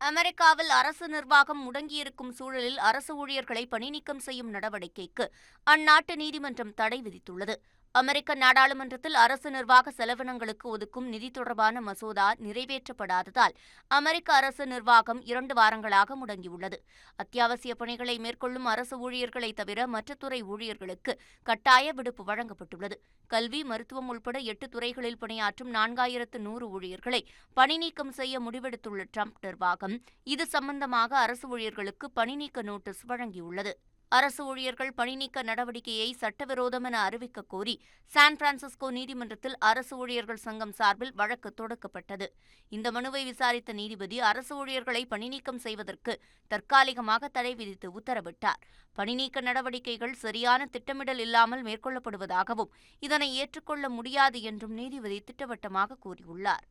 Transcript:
அமெரிக்காவில் அரசு நிர்வாகம் முடங்கியிருக்கும் சூழலில் அரசு ஊழியர்களை பணிநீக்கம் செய்யும் நடவடிக்கைக்கு அந்நாட்டு நீதிமன்றம் தடை விதித்துள்ளது. அமெரிக்க நாடாளுமன்றத்தில் அரசு நிர்வாக செலவினங்களுக்கு ஒதுக்கும் நிதி தொடர்பான மசோதா நிறைவேற்றப்படாததால் அமெரிக்க அரசு நிர்வாகம் 2 வாரங்களாக முடங்கியுள்ளது. அத்தியாவசிய பணிகளை மேற்கொள்ளும் அரசு ஊழியர்களை தவிர மற்ற துறை ஊழியர்களுக்கு கட்டாய விடுப்பு வழங்கப்பட்டுள்ளது. கல்வி, மருத்துவம் உள்பட 8 துறைகளில் பணியாற்றும் 4100 ஊழியர்களை பணிநீக்கம் செய்ய முடிவெடுத்துள்ள ட்ரம்ப் நிர்வாகம் இது சம்பந்தமாக அரசு ஊழியர்களுக்கு பணிநீக்க நோட்டீஸ் வழங்கியுள்ளது. அரசு ஊழியர்கள் பணிநீக்க நடவடிக்கையை சட்டவிரோதம் என அறிவிக்க கோரி சான் பிரான்சிஸ்கோ நீதிமன்றத்தில் அரசு ஊழியர்கள் சங்கம் சார்பில் வழக்கு தொடுக்கப்பட்டது. இந்த மனுவை விசாரித்த நீதிபதி அரசு ஊழியர்களை பணிநீக்கம் செய்வதற்கு தற்காலிகமாக தடை விதித்து உத்தரவிட்டார். பணிநீக்க நடவடிக்கைகள் சரியான திட்டமிடல் இல்லாமல் மேற்கொள்ளப்படுவதாகவும் இதனை ஏற்றுக்கொள்ள முடியாது என்றும் நீதிபதி திட்டவட்டமாக கூறியுள்ளார்.